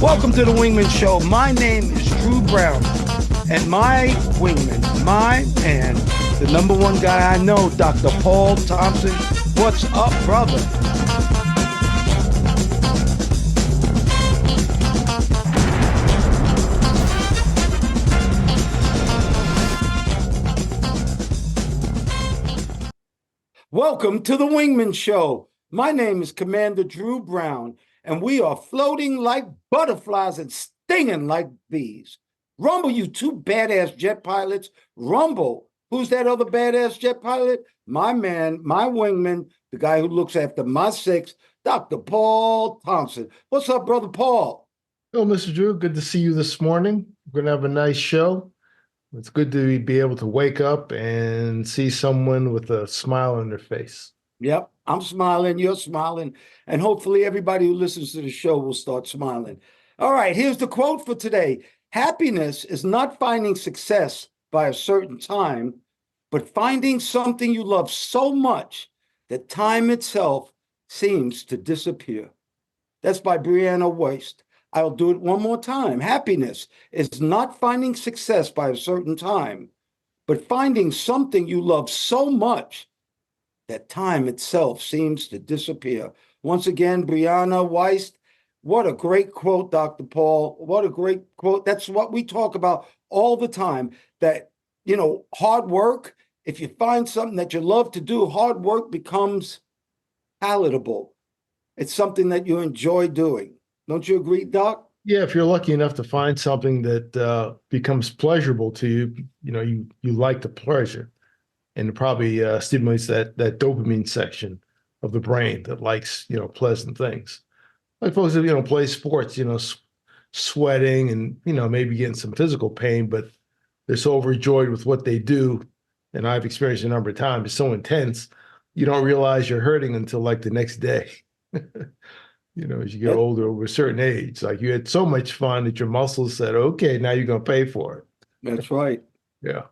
Welcome to the Wingman Show. My name is Drew Brown, and my wingman, my man, the number one guy I know, Dr. Paul Thompson. What's up, brother? Welcome to the Wingman Show. My name is Commander Drew Brown, and we are floating like butterflies and stinging like bees. Rumble, you two badass jet pilots. Rumble. Who's that other badass jet pilot? My man, my wingman, the guy who looks after my six, Dr. Paul Thompson. What's up, brother Paul? Hello, Mr. Drew. Good to see you this morning. We're going to have a nice show. It's good to be able to wake up and see someone with a smile on their face. Yep, I'm smiling, you're smiling, and hopefully everybody who listens to the show will start smiling. All right, here's the quote for today. Happiness is not finding success by a certain time, but finding something you love so much that time itself seems to disappear. That's by Brianna Waste. I'll do it one more time. Happiness is not finding success by a certain time, but finding something you love so much that time itself seems to disappear. Once again, Brianna Weist, what a great quote, Dr. Paul. What a great quote. That's what we talk about all the time, that, hard work, if you find something that you love to do, hard work becomes palatable. It's something that you enjoy doing. Don't you agree, Doc? Yeah, if you're lucky enough to find something that becomes pleasurable to you, you like the pleasure. And it probably stimulates that dopamine section of the brain that likes, pleasant things. Like folks that, play sports, sweating and, maybe getting some physical pain, but they're so overjoyed with what they do. And I've experienced a number of times, it's so intense, you don't realize you're hurting until like the next day. As you get older, over a certain age, like you had so much fun that your muscles said, okay, now you're going to pay for it. That's right. Yeah.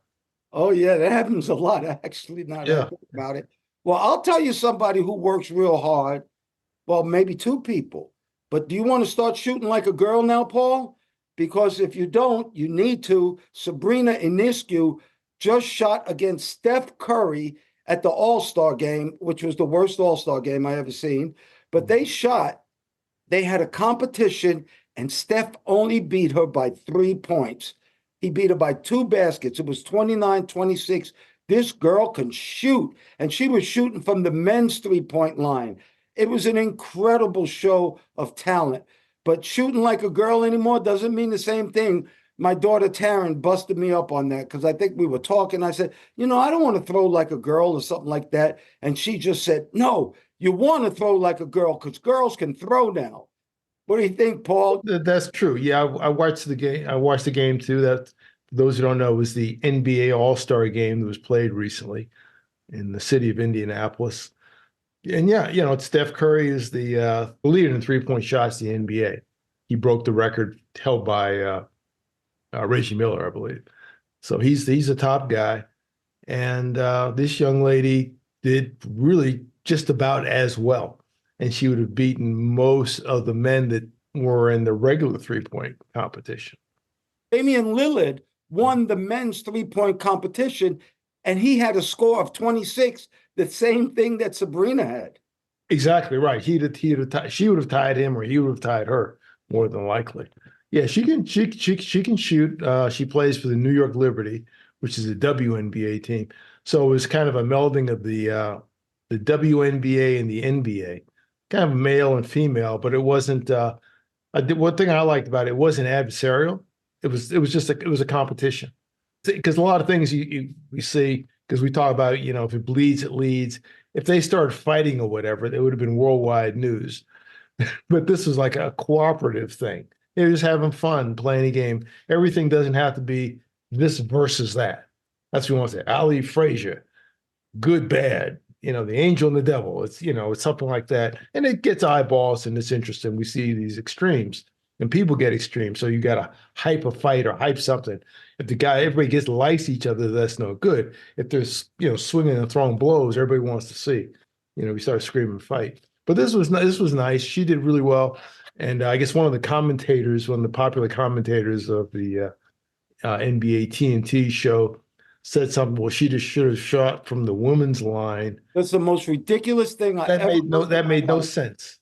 Oh, yeah, that happens a lot, actually, now that I think about it. Well, I'll tell you somebody who works real hard. Well, maybe two people. But do you want to start shooting like a girl now, Paul? Because if you don't, you need to. Sabrina Ionescu just shot against Steph Curry at the All-Star game, which was the worst All-Star game I ever seen. But they had a competition, and Steph only beat her by 3 points. He beat her by 2 baskets. It was 29-26. This girl can shoot, and she was shooting from the men's three-point line. It was an incredible show of talent. But shooting like a girl anymore doesn't mean the same thing. My daughter Taryn busted me up on that because I think we were talking. I said, I don't want to throw like a girl or something like that. And she just said, no, you want to throw like a girl because girls can throw now. What do you think, Paul? That's true. Yeah, I watched the game. I watched the game too. That, for those who don't know, was the NBA All-Star game that was played recently in the city of Indianapolis. And yeah, Steph Curry is the leader in three-point shots in the NBA. He broke the record held by Reggie Miller, I believe. So he's a top guy. And this young lady did really just about as well. And she would have beaten most of the men that were in the regular three-point competition. Damian Lillard won the men's three-point competition, and he had a score of 26, the same thing that Sabrina had. Exactly right. She would have tied him, or he would have tied her, more than likely. Yeah, she can shoot. She plays for the New York Liberty, which is a WNBA team. So it was kind of a melding of the WNBA and the NBA. Kind of male and female, but it wasn't. One thing I liked about it wasn't adversarial. It was just a competition. Because a lot of things we see, because we talk about, if it bleeds, it leads. If they started fighting or whatever, it would have been worldwide news. But this was like a cooperative thing. They're just having fun playing a game. Everything doesn't have to be this versus that. That's what we want to say. Ali Frazier, good, bad. The angel and the devil. It's something like that. And it gets eyeballs and it's interesting. We see these extremes and people get extreme. So you got to hype a fight or hype something. If everybody gets likes each other, that's no good. If there's, swinging and throwing blows, everybody wants to see. We start screaming fight. But this was nice. She did really well, and I guess one of the commentators, one of the popular commentators of the NBA TNT show, said something. Well, she just should have shot from the women's line. That's the most ridiculous thing I ever heard That in my made no life. sense.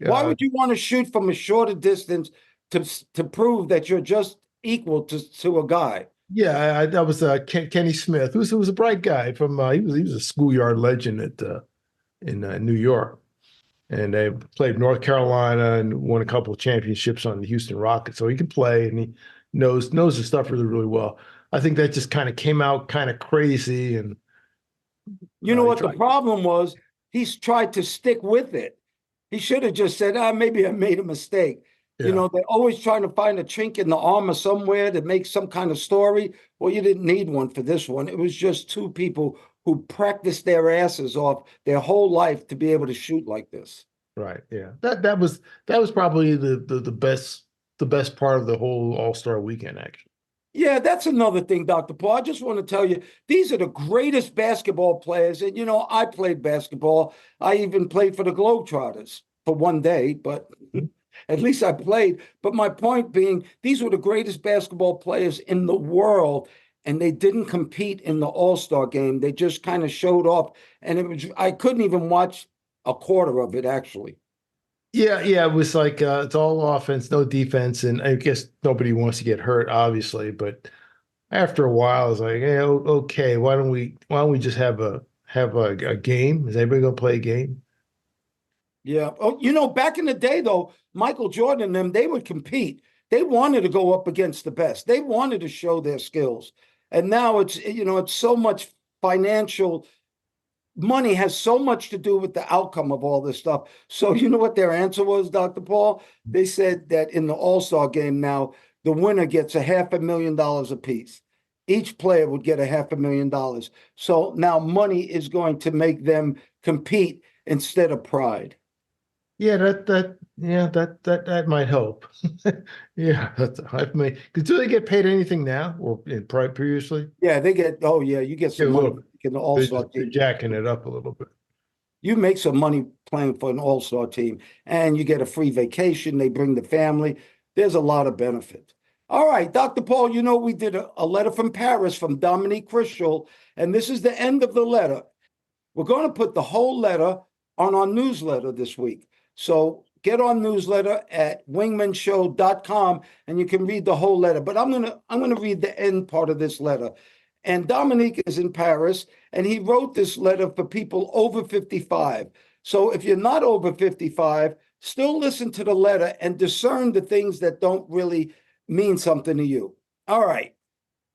Why would you want to shoot from a shorter distance to prove that you're just equal to a guy? Yeah, that was Kenny Smith, who was a bright guy from he was a schoolyard legend at in New York, and they played North Carolina and won a couple of championships on the Houston Rockets. So he can play, and he knows the stuff really, really well. I think that just kind of came out kind of crazy, and you know what the problem was? He's tried to stick with it. He should have just said, maybe I made a mistake. Yeah. You know, they're always trying to find a chink in the armor somewhere to make some kind of story. Well, you didn't need one for this one. It was just two people who practiced their asses off their whole life to be able to shoot like this. Right. Yeah. That was probably the best part of the whole All-Star weekend, actually. Yeah, that's another thing, Dr. Paul. I just want to tell you, these are the greatest basketball players. And, you know, I played basketball. I even played for the Globetrotters for one day, but at least I played. But my point being, these were the greatest basketball players in the world, and they didn't compete in the All-Star game. They just kind of showed up, and I couldn't even watch a quarter of it, actually. Yeah, it was like it's all offense, no defense, and I guess nobody wants to get hurt, obviously. But after a while, I was like, hey, okay, why don't we just have a game? Is anybody gonna play a game? Yeah. Oh, you know, back in the day, though, Michael Jordan and them, they would compete. They wanted to go up against the best. They wanted to show their skills. And now it's so much financial. Money has so much to do with the outcome of all this stuff. So you know what their answer was, Dr. Paul? They said that in the All-Star game now, the winner gets $500,000 apiece. Each player would get $500,000. So now money is going to make them compete instead of pride. Yeah, that might help. Yeah, I mean, do they get paid anything now or previously? Yeah, they get. Oh yeah, you get some money in the All-Star team. They're jacking it up a little bit. You make some money playing for an All-Star team, and you get a free vacation. They bring the family. There's a lot of benefit. All right, Dr. Paul. You know we did a letter from Paris from Dominique Letter, and this is the end of the letter. We're going to put the whole letter on our newsletter this week. So get on newsletter at wingmanshow.com and you can read the whole letter. But I'm gonna read the end part of this letter. And Dominique is in Paris, and he wrote this letter for people over 55. So if you're not over 55, still listen to the letter and discern the things that don't really mean something to you. All right,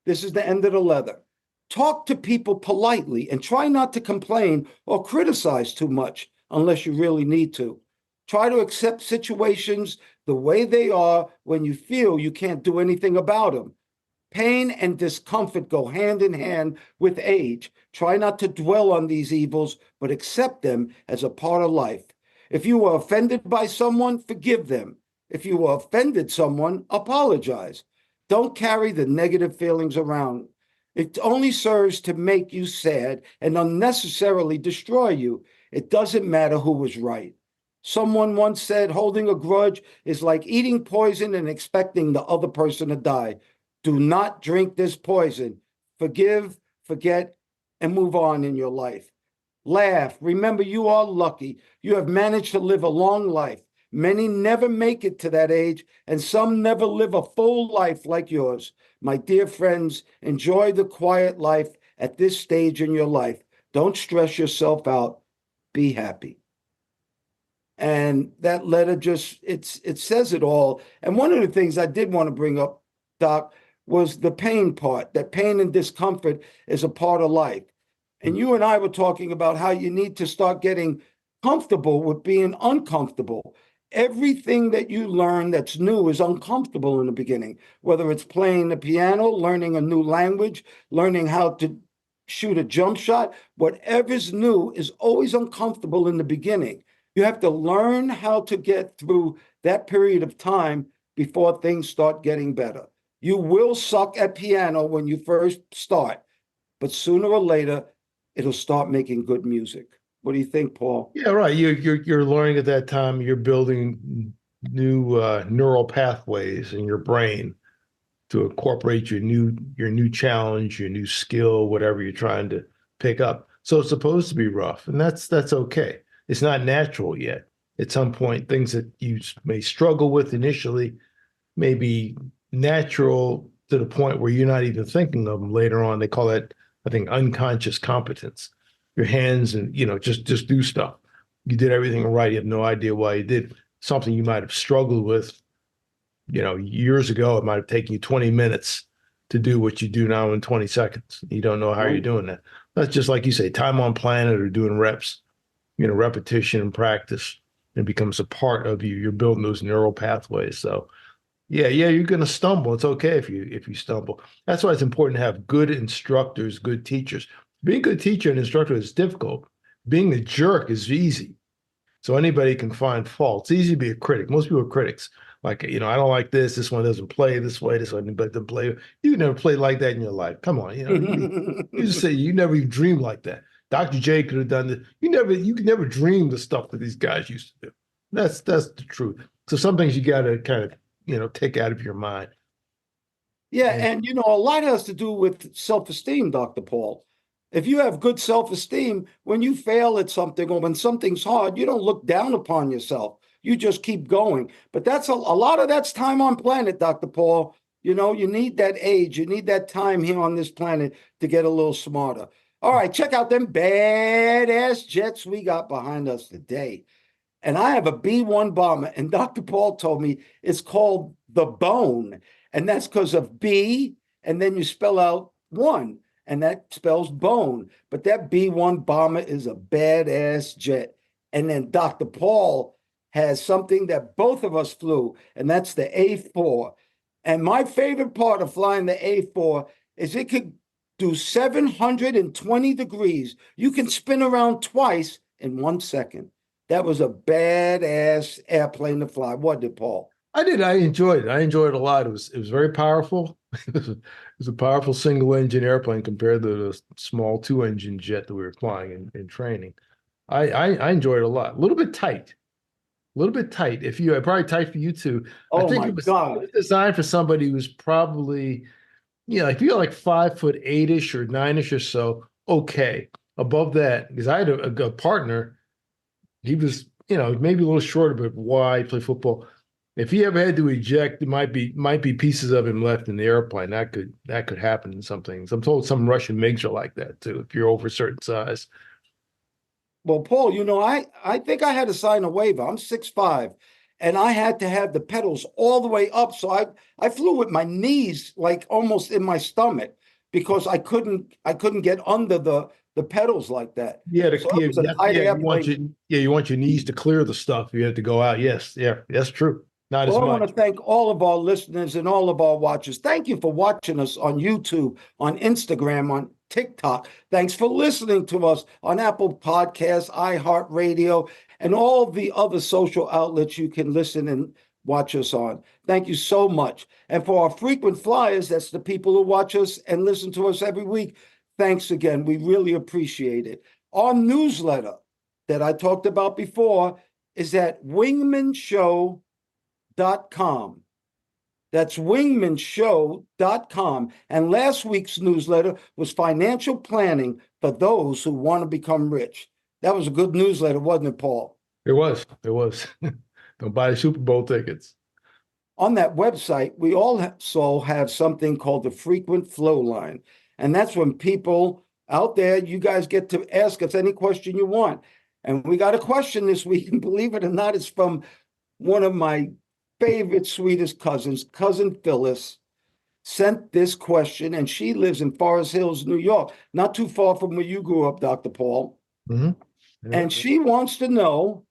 this is the end of the letter. Talk to people politely and try not to complain or criticize too much unless you really need to. Try to accept situations the way they are when you feel you can't do anything about them. Pain and discomfort go hand in hand with age. Try not to dwell on these evils, but accept them as a part of life. If you were offended by someone, forgive them. If you were offended someone, apologize. Don't carry the negative feelings around. It only serves to make you sad and unnecessarily destroy you. It doesn't matter who was right. Someone once said holding a grudge is like eating poison and expecting the other person to die. Do not drink this poison. Forgive, forget, and move on in your life. Laugh. Remember, you are lucky. You have managed to live a long life. Many never make it to that age, and some never live a full life like yours. My dear friends, enjoy the quiet life at this stage in your life. Don't stress yourself out. Be happy. And that letter just, it says it all. And one of the things I did want to bring up, Doc, was the pain part, that pain and discomfort is a part of life. And you and I were talking about how you need to start getting comfortable with being uncomfortable. Everything that you learn that's new is uncomfortable in the beginning, whether it's playing the piano, learning a new language, learning how to shoot a jump shot. Whatever's new is always uncomfortable in the beginning. You have to learn how to get through that period of time before things start getting better. You will suck at piano when you first start, but sooner or later, it'll start making good music. What do you think, Paul? Yeah, right. You're learning at that time. You're building new neural pathways in your brain to incorporate your new challenge, your new skill, whatever you're trying to pick up. So it's supposed to be rough, and that's okay. It's not natural yet. At some point, things that you may struggle with initially may be natural to the point where you're not even thinking of them later on. They call that, I think, unconscious competence. Your hands and just do stuff. You did everything right. You have no idea why you did something you might have struggled with years ago. It might have taken you 20 minutes to do what you do now in 20 seconds. You don't know how you're doing that. That's just like you say, time on planet or doing reps, repetition and practice. It becomes a part of you. You're building those neural pathways. So yeah, you're going to stumble. It's okay if you stumble. That's why it's important to have good instructors, good teachers. Being a good teacher and instructor is difficult. Being a jerk is easy. So anybody can find fault. It's easy to be a critic. Most people are critics. Like, I don't like this. This one doesn't play this way. This one doesn't play. You never played like that in your life. Come on, you just say you never even dreamed like that. Dr. J could have done this. You could never dream the stuff that these guys used to do. That's the truth. So some things you got to kind of take out of your mind. Yeah, and a lot has to do with self-esteem, Dr. Paul. If you have good self-esteem, when you fail at something or when something's hard, you don't look down upon yourself. You just keep going. But that's a lot of that's time on planet, Dr. Paul. You need that age. You need that time here on this planet to get a little smarter. All right, check out them badass jets we got behind us today. And I have a B-1 bomber, and Dr. Paul told me it's called the Bone. And that's because of B, and then you spell out one, and that spells bone. But that B-1 bomber is a badass jet. And then Dr. Paul has something that both of us flew, and that's the A4. And my favorite part of flying the A4 is it could do 720 degrees. You can spin around twice in 1 second. That was a badass airplane to fly, wasn't it, Paul? I did. I enjoyed it. I enjoyed it a lot. It was very powerful. It was a powerful single engine airplane compared to the small 2-engine jet that we were flying in training. I enjoyed it a lot. A little bit tight. A little bit tight. Probably tight for you too. Oh, I think my it was God. designed for somebody who's probably, if you're like 5'8" or 9" or so, okay. Above that, because I had a partner, he was, maybe a little shorter, but wide, play football. If he ever had to eject, it might be pieces of him left in the airplane. That could happen in some things. I'm told some Russian MiGs are like that too, if you're over a certain size. Well, Paul, I think I had to sign a waiver. I'm 6'5", and I had to have the pedals all the way up. So I flew with my knees like almost in my stomach because I couldn't get under the pedals like that. Yeah, So it was a tight airplane. you want your knees to clear the stuff. You have to go out. Yes, yeah, that's true. Not as Well, I much. want to thank all of our listeners and all of our watchers. Thank you for watching us on YouTube, on Instagram, on TikTok. Thanks for listening to us on Apple Podcasts, iHeartRadio, and all the other social outlets you can listen and watch us on. Thank you so much. And for our frequent flyers, that's the people who watch us and listen to us every week. Thanks again. We really appreciate it. Our newsletter that I talked about before is at wingmanshow.com. That's wingmanshow.com. And last week's newsletter was financial planning for those who want to become rich. That was a good newsletter, wasn't it, Paul? It was. Don't buy Super Bowl tickets. On that website, we also have something called the frequent flow line. And that's when people out there, you guys get to ask us any question you want. And we got a question this week, and believe it or not, it's from one of my favorite, sweetest cousins, Cousin Phyllis, sent this question, and she lives in Forest Hills, New York, not too far from where you grew up, Dr. Paul. Mm-hmm. Yeah. And she wants to know,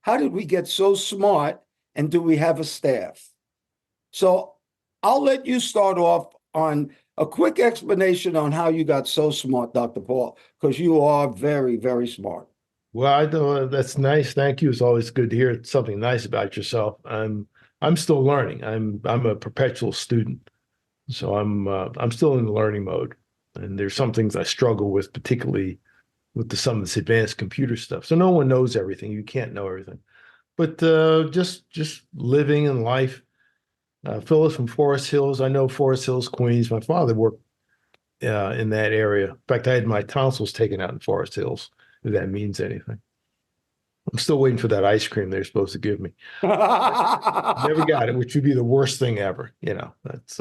how did we get so smart, and do we have a staff? So I'll let you start off on a quick explanation on how you got so smart, Dr. Paul, because you are very, very smart. Well, I know that's nice. Thank you. It's always good to hear something nice about yourself. I'm still learning. I'm a perpetual student, so I'm still in the learning mode. And there's some things I struggle with, particularly with some of this advanced computer stuff. So no one knows everything. You can't know everything. But just living in life. Phyllis from Forest Hills. I know Forest Hills, Queens. My father worked in that area. In fact, I had my tonsils taken out in Forest Hills, if that means anything. I'm still waiting for that ice cream they're supposed to give me. Never got it, which would be the worst thing ever. You know, that's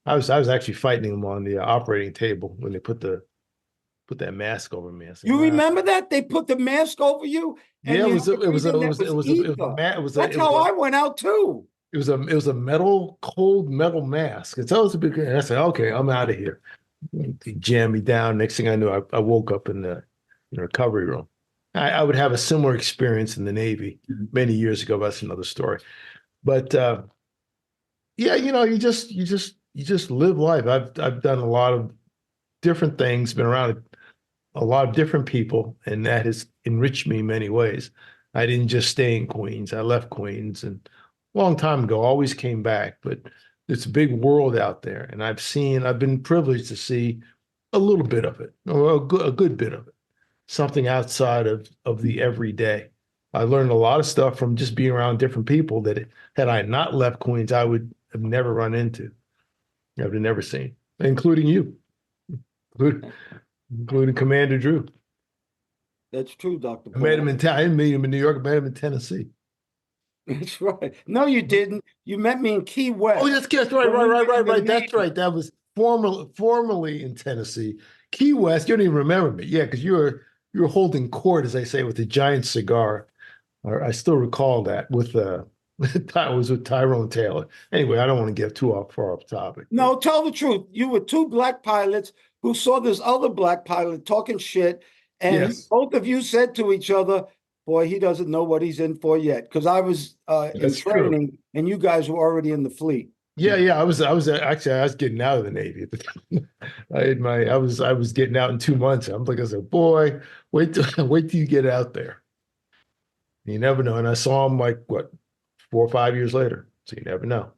I was actually fighting them on the operating table when they put that mask over me. I said, You nah. remember that? They put the mask over you and Yeah, you had to breathe in that was ether. That's how I went out too. It was a metal, cold metal mask. It's always a big. I said, okay, I'm out of here. They jammed me down. Next thing I knew, I woke up in the recovery room. I would have a similar experience in the Navy many years ago. But that's another story. But yeah, you just live life. I've done a lot of different things, been around a lot of different people, and that has enriched me in many ways. I didn't just stay in Queens. I left Queens and a long time ago, always came back, but it's a big world out there. And I've been privileged to see a little bit of it, or a good bit of it, something outside of the everyday. I learned a lot of stuff from just being around different people that had I not left Queens, I would have never run into. I would have never seen, including you, including Commander Drew. That's true, Dr. I met him Paul. I didn't meet him in New York. I met him in Tennessee. That's right. No, you didn't. You met me in Key West. Oh, that's right, when we were in the right. That's Navy. right. That was formerly in Tennessee. Key West, you don't even remember me. Yeah, because you were holding court, as they say, with a giant cigar. Or I still recall that with it was with Tyrone Taylor. Anyway, I don't want to get too far off topic. No, tell the truth. You were two black pilots who saw this other black pilot talking shit, and Yes, both of you said to each other, "Boy, he doesn't know what he's in for yet." Because I was in that's true. training, and you guys were already in the fleet. Yeah. I was getting out of the Navy at the time. I was getting out in 2 months. I said, boy, wait till you get out there. You never know. And I saw him like what, 4 or 5 years later. So you never know.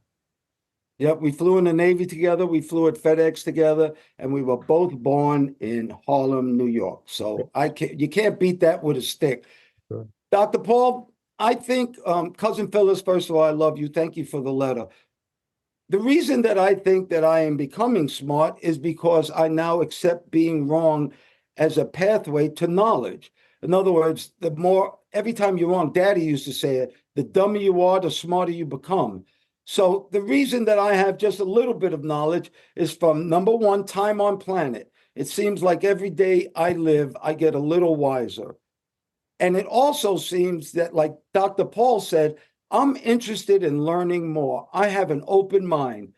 Yep, we flew in the Navy together. We flew at FedEx together, and we were both born in Harlem, New York. So you can't beat that with a stick. Sure. Dr. Paul, I think, Cousin Phyllis, first of all, I love you. Thank you for the letter. The reason that I think that I am becoming smart is because I now accept being wrong as a pathway to knowledge. In other words, every time you're wrong, Daddy used to say it, the dumber you are, the smarter you become. So the reason that I have just a little bit of knowledge is from number one, time on planet. It seems like every day I live, I get a little wiser. And it also seems that, like Dr. Paul said, I'm interested in learning more. I have an open mind.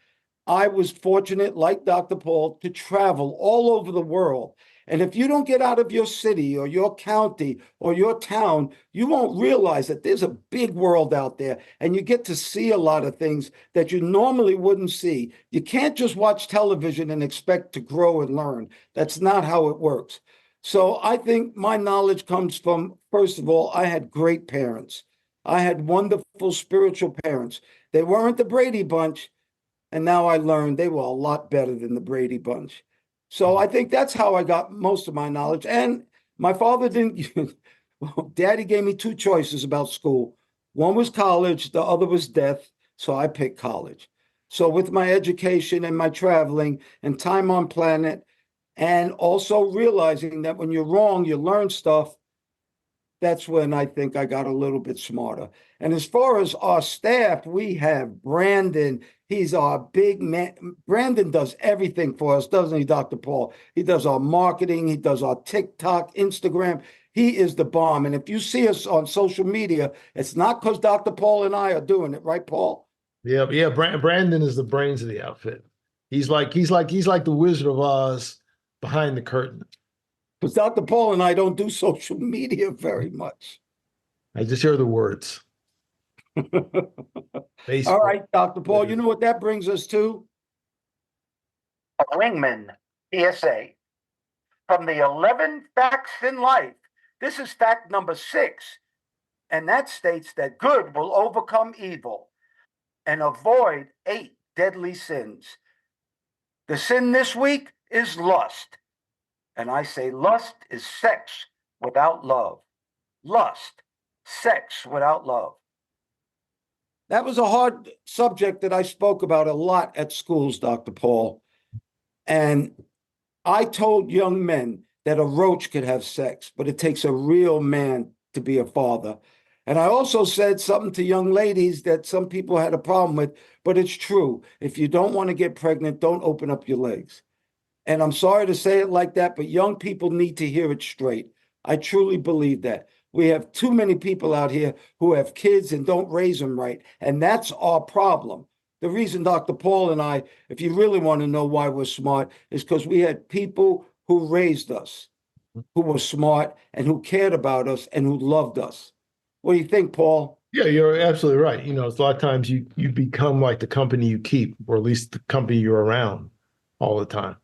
I was fortunate, like Dr. Paul, to travel all over the world. And if you don't get out of your city or your county or your town, you won't realize that there's a big world out there and you get to see a lot of things that you normally wouldn't see. You can't just watch television and expect to grow and learn. That's not how it works. So I think my knowledge comes from, first of all, I had great parents. I had wonderful spiritual parents. They weren't the Brady Bunch, and now I learned they were a lot better than the Brady Bunch. So I think that's how I got most of my knowledge. And my father didn't, well, Daddy gave me two choices about school. One was college, the other was death. So I picked college. So with my education and my traveling and time on planet, and also realizing that when you're wrong, you learn stuff. That's when I think I got a little bit smarter. And as far as our staff, we have Brandon. He's our big man. Brandon does everything for us, doesn't he, Dr. Paul? He does our marketing. He does our TikTok, Instagram. He is the bomb. And if you see us on social media, it's not because Dr. Paul and I are doing it, right, Paul? Yeah. Brandon is the brains of the outfit. He's like the Wizard of Oz behind the curtain. Because Dr. Paul and I don't do social media very much. I just hear the words. All right, Dr. Paul, you know what that brings us to? A Wingman PSA. From the 11 facts in life, this is fact number 6. And that states that good will overcome evil and avoid 8 deadly sins. The sin this week is lust. And I say lust is sex without love. Lust, sex without love. That was a hard subject that I spoke about a lot at schools, Dr. Paul. And I told young men that a roach could have sex, but it takes a real man to be a father. And I also said something to young ladies that some people had a problem with, but it's true. If you don't want to get pregnant, don't open up your legs. And I'm sorry to say it like that, but young people need to hear it straight. I truly believe that. We have too many people out here who have kids and don't raise them right. And that's our problem. The reason Dr. Paul and I, if you really want to know why we're smart, is because we had people who raised us, who were smart and who cared about us and who loved us. What do you think, Paul? Yeah, you're absolutely right. You know, it's a lot of times you become like the company you keep, or at least the company you're around all the time.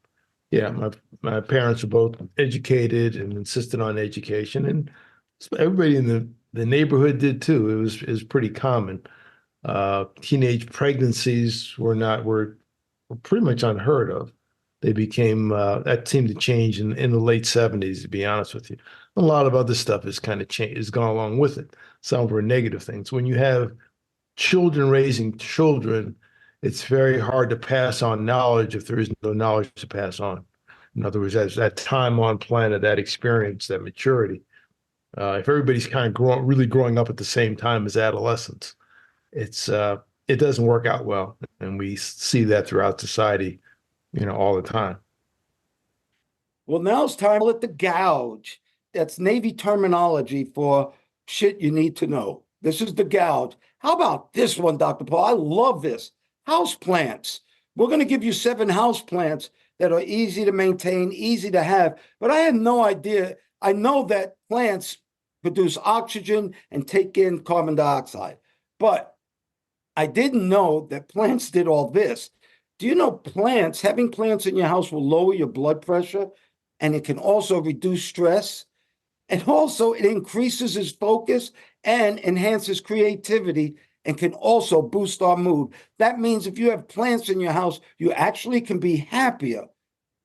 Yeah, my parents were both educated and insisted on education, and everybody in the neighborhood did too. It was pretty common. Teenage pregnancies were pretty much unheard of. They became that seemed to change in the late 70s, to be honest with you. A lot of other stuff has kind of changed, has gone along with it. Some were negative things. When you have children raising children, it's very hard to pass on knowledge if there is no knowledge to pass on. In other words, as that time on planet, that experience, that maturity. If everybody's kind of really growing up at the same time as adolescents, it doesn't work out well, and we see that throughout society, all the time. Well, now it's time to let the gouge. That's Navy terminology for shit you need to know. This is the gouge. How about this one, Dr. Paul? I love this. House plants. We're going to give you 7 house plants that are easy to maintain, easy to have. But I had no idea. I know that plants produce oxygen and take in carbon dioxide. But I didn't know that plants did all this. Do you know having plants in your house will lower your blood pressure, and it can also reduce stress? And also it increases his focus and enhances creativity and can also boost our mood. That means if you have plants in your house, you actually can be happier.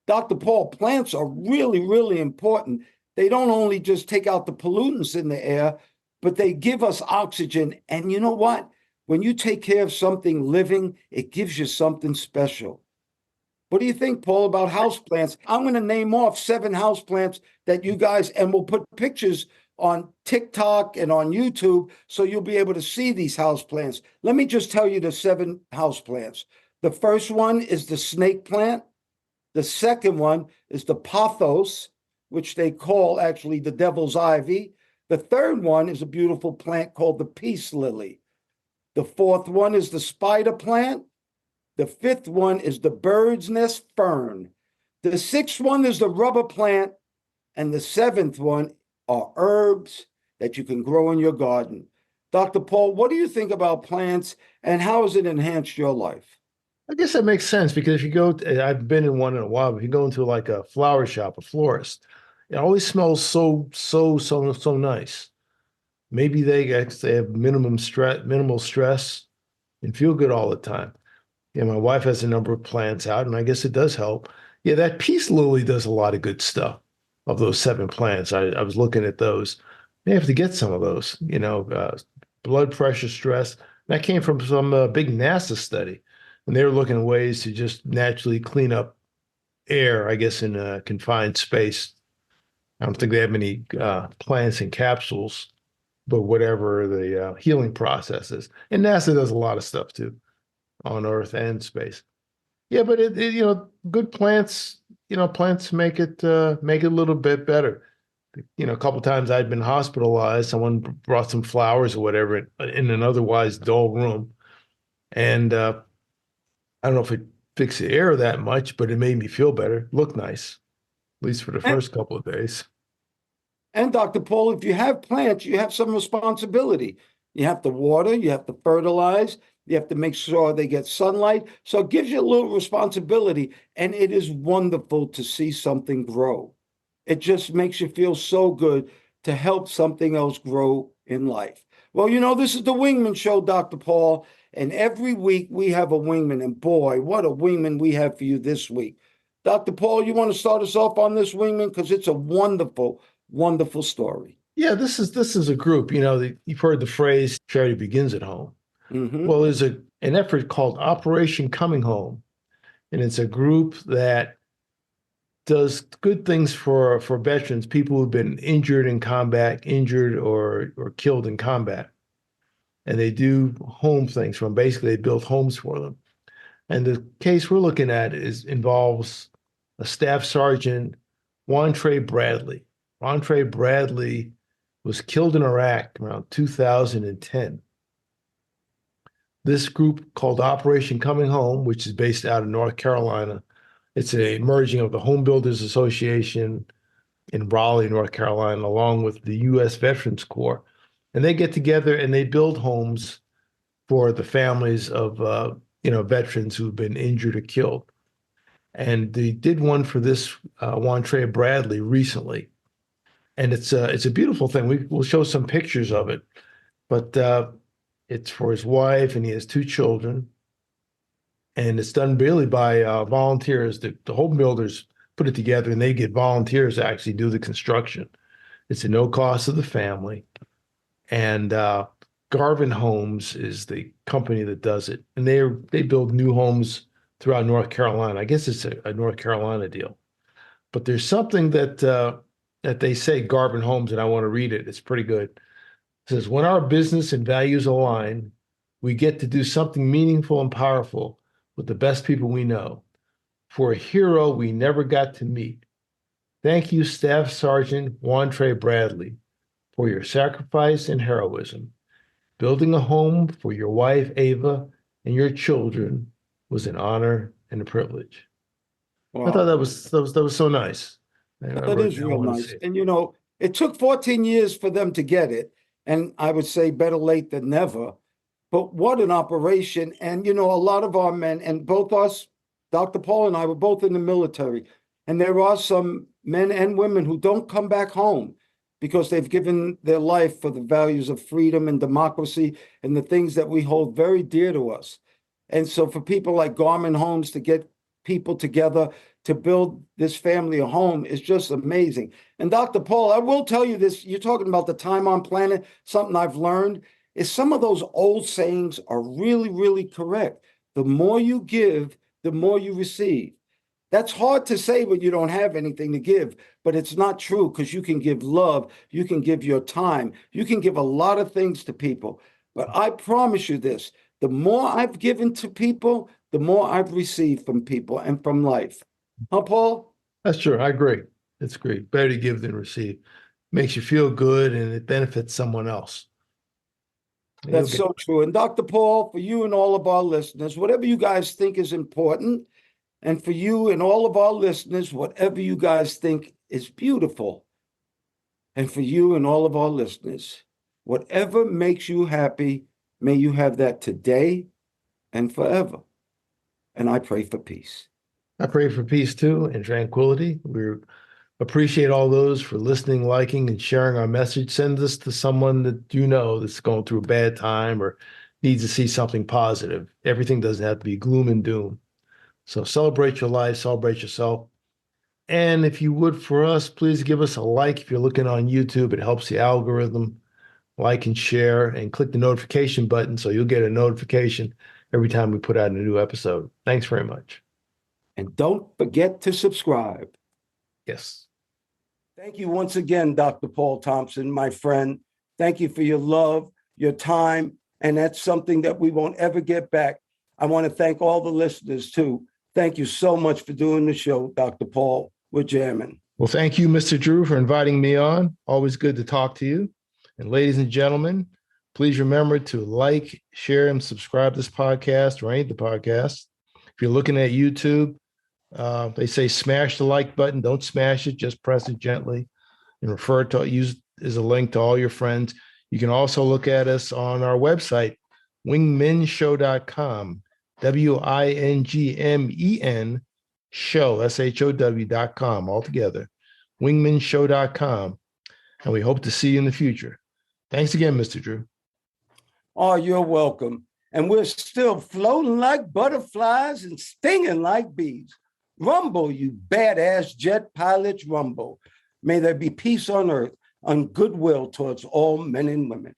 Dr. Paul, plants are really, really important. They don't only just take out the pollutants in the air, but they give us oxygen. And you know what? When you take care of something living, it gives you something special. What do you think, Paul, about houseplants? I'm going to name off 7 houseplants that you guys, and we'll put pictures on TikTok and on YouTube so you'll be able to see these houseplants. Let me just tell you the 7 houseplants. The first one is the snake plant. The second one is the pothos, which they call actually the devil's ivy. The third one is a beautiful plant called the peace lily. The fourth one is the spider plant. The fifth one is the bird's nest fern. The sixth one is the rubber plant. And the 7th one are herbs that you can grow in your garden. Dr. Paul, what do you think about plants and how has it enhanced your life? I guess that makes sense because if you go, I've been in one in a while, but if you go into like a flower shop, a florist, it always smells so nice. Maybe they have minimal stress and feel good all the time. Yeah, my wife has a number of plants out, and I guess it does help. Yeah, that peace lily does a lot of good stuff of those 7 plants. I was looking at those. May have to get some of those, blood pressure, stress. That came from some big NASA study, and they were looking at ways to just naturally clean up air, I guess, in a confined space. I don't think they have many plants in capsules, but whatever the healing process is. And NASA does a lot of stuff too on Earth and space. Yeah, but good plants, plants make it a little bit better. A couple of times I'd been hospitalized. Someone brought some flowers or whatever in an otherwise dull room, and I don't know if it fixed the air that much, but it made me feel better, look nice, at least for the first couple of days. And Dr. Paul, if you have plants, you have some responsibility. You have to water, you have to fertilize, you have to make sure they get sunlight. So it gives you a little responsibility. And it is wonderful to see something grow. It just makes you feel so good to help something else grow in life. Well, this is the Wingman Show, Dr. Paul. And every week we have a Wingman. And boy, what a Wingman we have for you this week. Dr. Paul, you want to start us off on this, Wingman? Because it's a wonderful, wonderful story. Yeah, this is a group. You've heard the phrase "charity begins at home." Mm-hmm. Well, there's an effort called Operation Coming Home, and it's a group that does good things for veterans, people who've been injured in combat, injured or killed in combat, and they do home things from basically they build homes for them. And the case we're looking at involves a staff sergeant, Wantre Bradley. Wantre Bradley was killed in Iraq around 2010. This group called Operation Coming Home, which is based out of North Carolina, it's a merging of the Home Builders Association in Raleigh, North Carolina, along with the U.S. Veterans Corps. And they get together and they build homes for the families of veterans who've been injured or killed. And they did one for this Wantre Bradley recently. And it's a beautiful thing. We'll show some pictures of it. But it's for his wife, and he has 2 children. And it's done really by volunteers. The home builders put it together, and they get volunteers to actually do the construction. It's at no cost to the family. And Garvin Homes is the company that does it. And they build new homes throughout North Carolina. I guess it's a North Carolina deal. But there's something that they say, Garvin Homes, and I want to read it. It's pretty good. It says, when our business and values align, we get to do something meaningful and powerful with the best people we know. For a hero we never got to meet. Thank you, Staff Sergeant Wantre Bradley, for your sacrifice and heroism. Building a home for your wife, Ava, and your children was an honor and a privilege. Wow. I thought that was so nice. That is real nice. And it took 14 years for them to get it. And I would say better late than never. But what an operation. And, a lot of our men, and both us, Dr. Paul and I, were both in the military. And there are some men and women who don't come back home because they've given their life for the values of freedom and democracy and the things that we hold very dear to us. And so for people like Garvin Homes to get people together to build this family a home is just amazing. And Dr. Paul, I will tell you this, you're talking about the time on planet, something I've learned is some of those old sayings are really, really correct. The more you give, the more you receive. That's hard to say when you don't have anything to give, but it's not true because you can give love, you can give your time, you can give a lot of things to people. But I promise you this, the more I've given to people, the more I've received from people and from life. Huh, Paul? That's true. I agree. It's great. Better to give than receive. Makes you feel good and it benefits someone else. That's so true. And Dr. Paul, for you and all of our listeners, whatever you guys think is important, and for you and all of our listeners, whatever you guys think is beautiful. And for you and all of our listeners, whatever makes you happy, may you have that today and forever. And I pray for peace. I pray for peace too and tranquility. We appreciate all those for listening, liking, and sharing our message. Send this to someone that you know that's going through a bad time or needs to see something positive. Everything doesn't have to be gloom and doom. So celebrate your life, celebrate yourself. And if you would, for us, please give us a like. If you're looking on YouTube, it helps the algorithm. Like and share and click the notification button so you'll get a notification every time we put out a new episode. Thanks very much. And don't forget to subscribe. Yes. Thank you once again, Dr. Paul Thompson, my friend. Thank you for your love, your time, and that's something that we won't ever get back. I want to thank all the listeners, too. Thank you so much for doing the show, Dr. Paul. We're jamming. Well, thank you, Mr. Drew, for inviting me on. Always good to talk to you. And ladies and gentlemen, please remember to like, share, and subscribe to this podcast or any of the podcasts. If you're looking at YouTube, they say smash the like button. Don't smash it. Just press it gently and refer to use as a link to all your friends. You can also look at us on our website, wingmenshow.com, WINGMEN show, SHOW.com, altogether, wingmenshow.com. And we hope to see you in the future. Thanks again, Mr. Drew. Oh, you're welcome. And we're still floating like butterflies and stinging like bees. Rumble, you badass jet pilots, rumble. May there be peace on earth, and goodwill towards all men and women.